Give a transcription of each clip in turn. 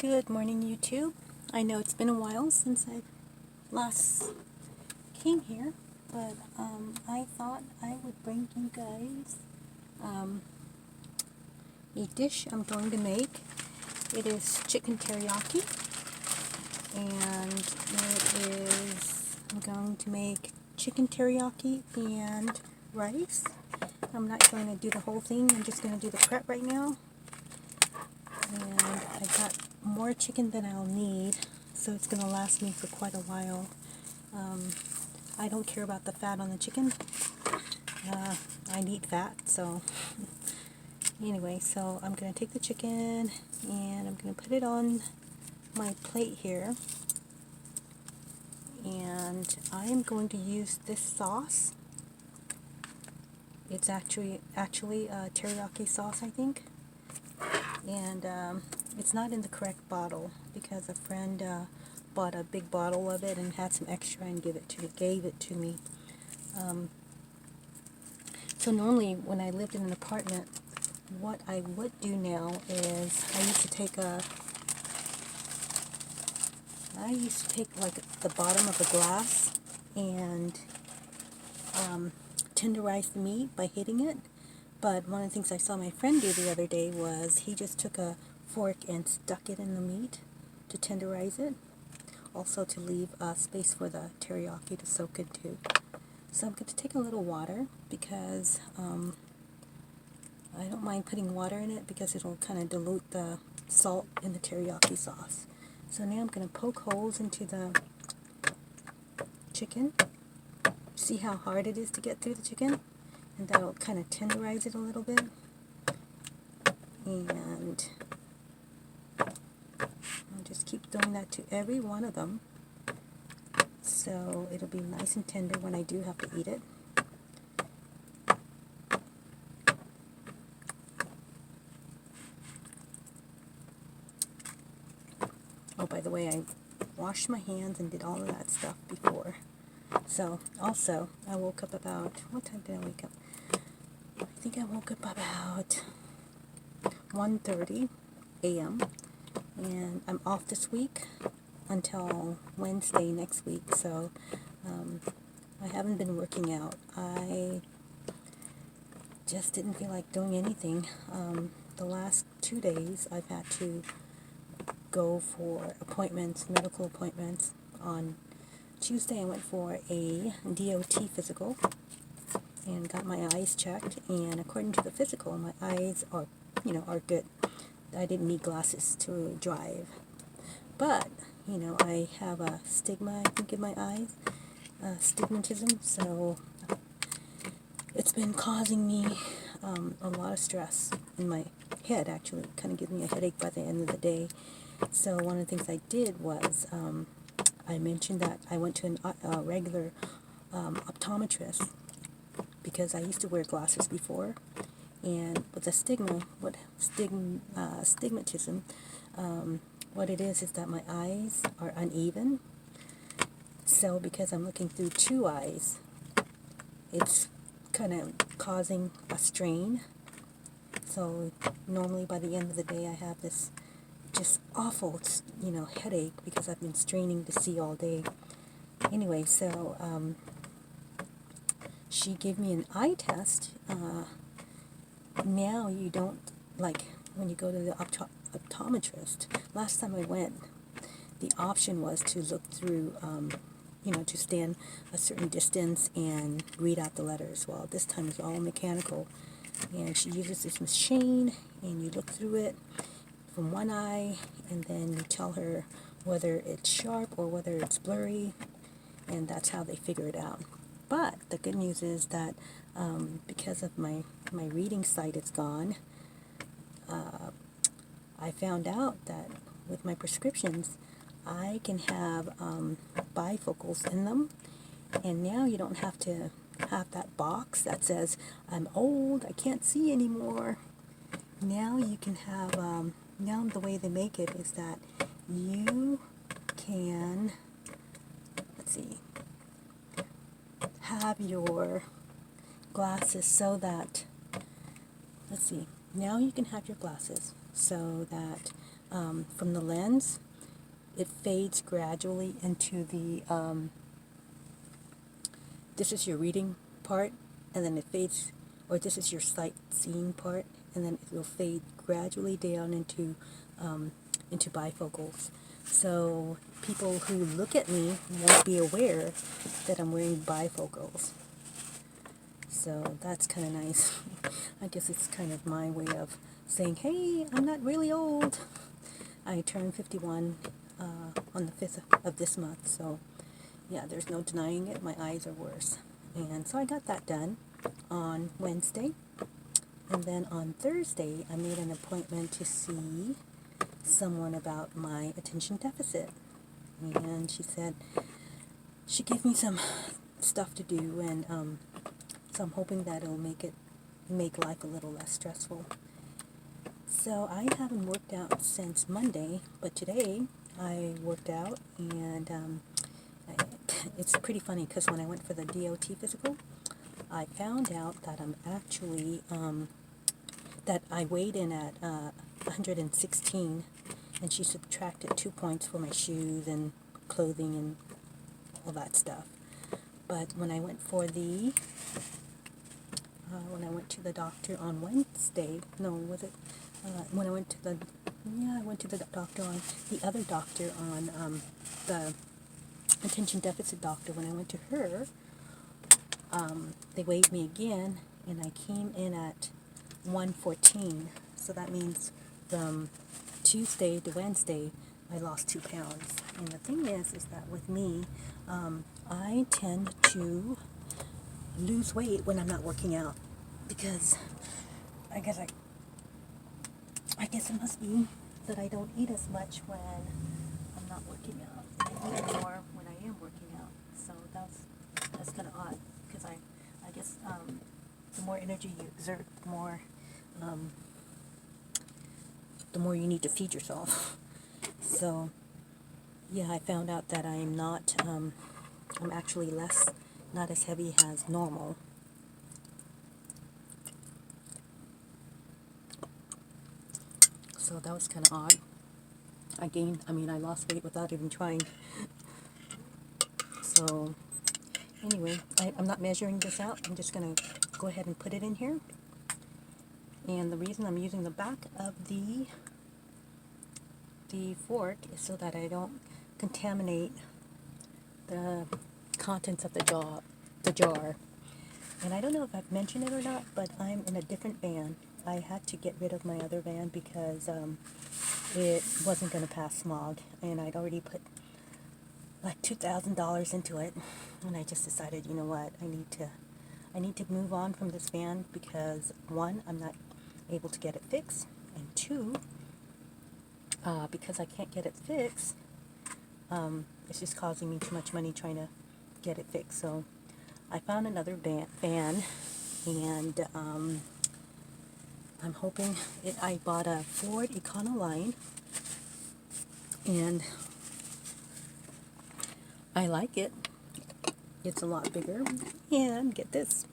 Good morning, YouTube. I know it's been a while since I last came here, but I thought I would bring you guys a dish I'm going to make. It is chicken teriyaki, and it is, I'm going to make chicken teriyaki and rice. I'm not going to do the whole thing, I'm just going to do the prep right now. And I got more chicken than I'll need, so it's going to last me for quite a while. I don't care about the fat on the chicken. I need fat, so anyway, so I'm going to take the chicken and I'm going to put it on my plate here. And I am going to use this sauce. It's actually teriyaki sauce, I think. And it's not in the correct bottle because a friend bought a big bottle of it and had some extra and gave it to me. So normally when I lived in an apartment, what I would do now is I used to take like the bottom of a glass and tenderize the meat by hitting it. But one of the things I saw my friend do the other day was he just took a fork and stuck it in the meat to tenderize it. Also to leave space for the teriyaki to soak into. So I'm going to take a little water because I don't mind putting water in it because it'll kind of dilute the salt in the teriyaki sauce. So now I'm going to poke holes into the chicken. See how hard it is to get through the chicken? And that'll kind of tenderize it a little bit. And I'll just keep doing that to every one of them. So it'll be nice and tender when I do have to eat it. Oh, by the way, I washed my hands and did all of that stuff before. So, also, I woke up about, what time did I wake up? I think I woke up about 1:30 a.m. and I'm off this week until Wednesday next week, so I haven't been working out. I just didn't feel like doing anything. The last 2 days I've had to go for appointments, medical appointments. On Tuesday I went for a DOT physical and got my eyes checked, and according to the physical, my eyes are, are good. I didn't need glasses to drive. But, I have a stigma, I think, in my eyes, stigmatism, so it's been causing me a lot of stress in my head, actually. It kind of gives me a headache by the end of the day. So one of the things I did was, I mentioned that I went to a regular optometrist because I used to wear glasses before, and with the stigmatism, what it is that my eyes are uneven. So because I'm looking through two eyes, it's kind of causing a strain. So normally by the end of the day I have this just awful, headache because I've been straining to see all day. Anyway, so she gave me an eye test. Now you don't, like when you go to the optometrist, last time I went, the option was to look through, to stand a certain distance and read out the letters. Well, this time it's all mechanical, and she uses this machine, and you look through it from one eye, and then you tell her whether it's sharp or whether it's blurry, and that's how they figure it out. But the good news is that because of my reading sight is gone, I found out that with my prescriptions, I can have bifocals in them, and now you don't have to have that box that says, I'm old, I can't see anymore. Now you can have, now the way they make it is that you can, have your glasses so that, now you can have your glasses so that from the lens, it fades gradually into the, this is your reading part, and then it fades, or this is your sightseeing part, and then it will fade gradually down into bifocals. So people who look at me won't be aware that I'm wearing bifocals. So that's kind of nice. I guess it's kind of my way of saying, hey, I'm not really old. I turned 51 on the 5th of this month, so yeah, there's no denying it. My eyes are worse. And so I got that done on Wednesday. And then on Thursday, I made an appointment to see someone about my attention deficit. And she said, she gave me some stuff to do, and so I'm hoping that it'll make life a little less stressful. So I haven't worked out since Monday, but today I worked out, and it's pretty funny because when I went for the DOT physical, I found out that I'm actually, that I weighed in at 116, and she subtracted 2 points for my shoes and clothing and all that stuff. But when I went for the, when I went to the doctor on Wednesday, no, was it? When I went to the, yeah, I went to the doctor on, the other doctor on, the attention deficit doctor. When I went to her, they weighed me again, and I came in at 114. So that means from Tuesday to Wednesday, I lost 2 pounds. And the thing is that with me, I tend to lose weight when I'm not working out, because I guess it must be that I don't eat as much when I'm not working out. I eat more when I am working out. So that's kind of odd, because I guess the more energy you exert, the more you need to feed yourself. So yeah, I found out that I'm not, I'm actually not as heavy as normal. So that was kind of odd. I lost weight without even trying. So anyway, I'm not measuring this out. I'm just going to go ahead and put it in here. And the reason I'm using the back of the fork is so that I don't contaminate the contents of the jar. And I don't know if I've mentioned it or not, but I'm in a different van. I had to get rid of my other van because it wasn't going to pass smog, and I'd already put like $2,000 into it, and I just decided, you know what, I need to move on from this van, because one, I'm not able to get it fixed, and two, because I can't get it fixed, it's just causing me too much money trying to get it fixed. So I found another van, and I'm hoping I bought a Ford Econoline, and I like it. It's a lot bigger, and get this,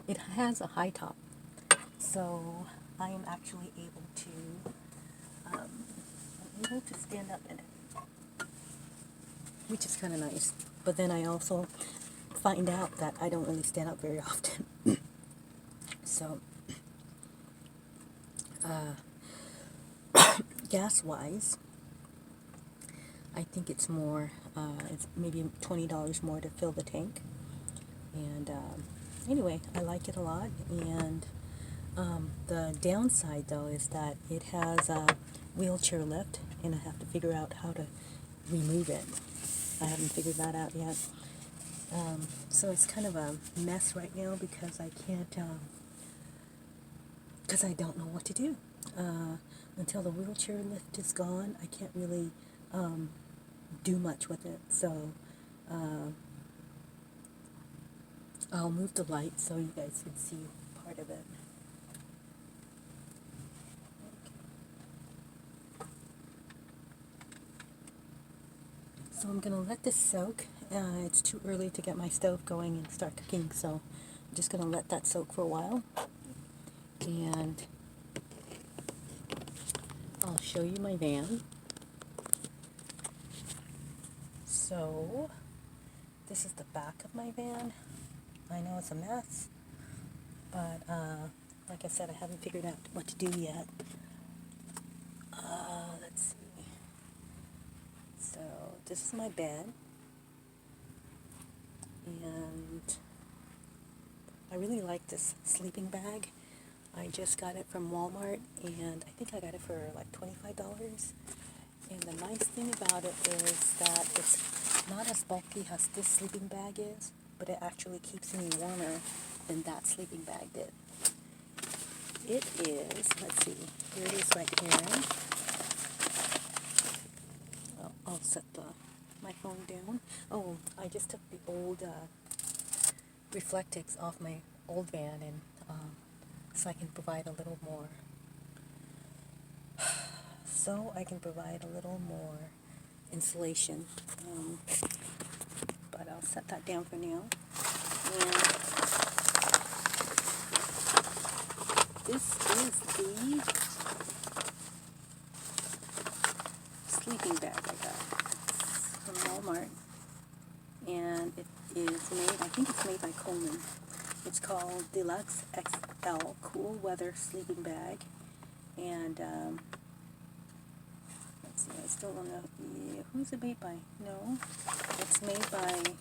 it has a high top, so I am actually able to stand up in it, which is kind of nice. But then I also find out that I don't really stand up very often. So gas-wise, I think it's more, it's maybe $20 more to fill the tank. And anyway, I like it a lot. And the downside, though, is that it has a wheelchair lift, and I have to figure out how to remove it. I haven't figured that out yet. So it's kind of a mess right now, because I can't, because I don't know what to do. Until the wheelchair lift is gone, I can't really do much with it. So I'll move the light so you guys can see part of it. So I'm going to let this soak. It's too early to get my stove going and start cooking, so I'm just going to let that soak for a while. And I'll show you my van. So, this is the back of my van. I know it's a mess, but like I said, I haven't figured out what to do yet. Let's see. So, this is my bed, and I really like this sleeping bag. I just got it from Walmart, and I think I got it for like $25. And the nice thing about it is that it's not as bulky as this sleeping bag is, but it actually keeps me warmer than that sleeping bag did. It is, let's see, here it is right here. I'll set my phone down. Oh, I just took the old reflectix off my old van, and so I can provide a little more. So I can provide a little more insulation. But I'll set that down for now. And this is the sleeping bag I got from Walmart. And it is made, I think it's made by Coleman. It's called Deluxe XL Cool Weather Sleeping Bag. And let's see, I still don't know. Yeah, who's it made by? No, it's made by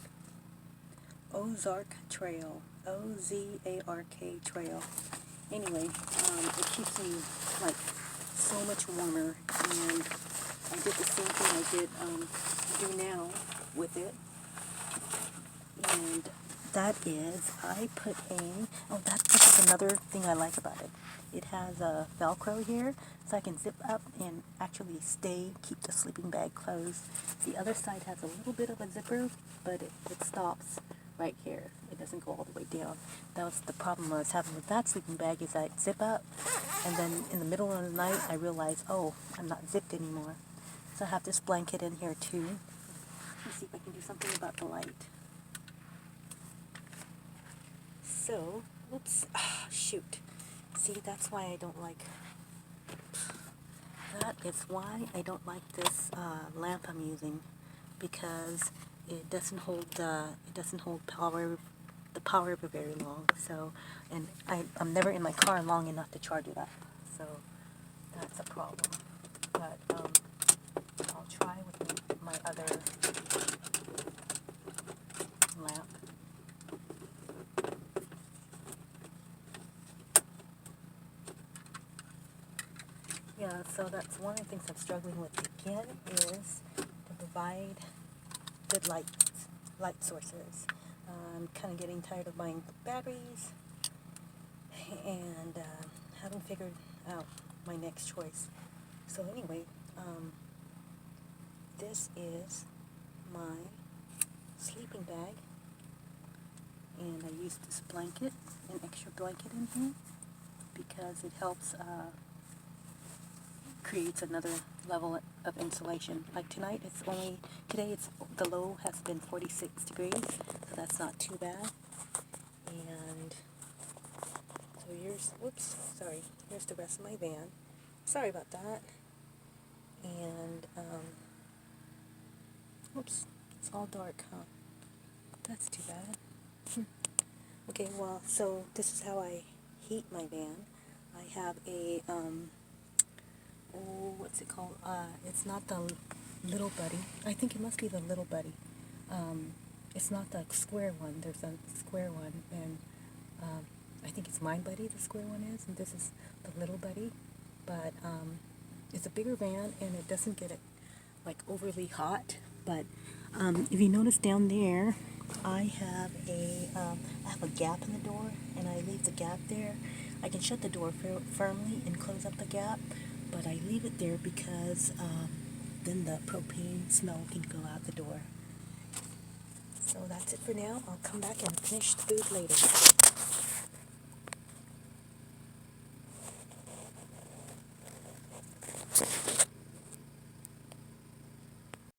Ozark Trail. O-Z-A-R-K Trail. Anyway, it keeps me like so much warmer, and I did the same thing I did do now with it. And that is, I put in, oh, this is another thing I like about it. It has a Velcro here, so I can zip up and actually keep the sleeping bag closed. The other side has a little bit of a zipper, but it stops right here. It doesn't go all the way down. That was the problem I was having with that sleeping bag, is I'd zip up, and then in the middle of the night, I realized, oh, I'm not zipped anymore. So I have this blanket in here too. Let me see if I can do something about the light. So, oops, shoot. See, that's why I don't like, that is why I don't like this lamp I'm using, because it doesn't hold power, the power for very long. So, and I'm never in my car long enough to charge it up. So, that's a problem. But I'll try with my other lamp. Yeah, so that's one of the things I'm struggling with again, is to provide good light sources. I'm kind of getting tired of buying batteries, and haven't figured out my next choice. So anyway, this is my sleeping bag, and I used this blanket, an extra blanket in here, because it helps creates another level of insulation. Like today the low has been 46 degrees, so that's not too bad. And so here's the rest of my van. Sorry about that. And oops, it's all dark, huh? That's too bad. Okay, well, so this is how I heat my van. I have a what's it called? It's not the Little Buddy. I think it must be the Little Buddy. It's not the square one. There's a square one, and I think it's My Buddy, the square one is, and this is the Little Buddy. But it's a bigger van, and it doesn't get it like overly hot. But if you notice down there, I have a gap in the door, and I leave the gap there. I can shut the door firmly and close up the gap, but I leave it there because then the propane smell can go out the door. So that's it for now. I'll come back and finish the food later.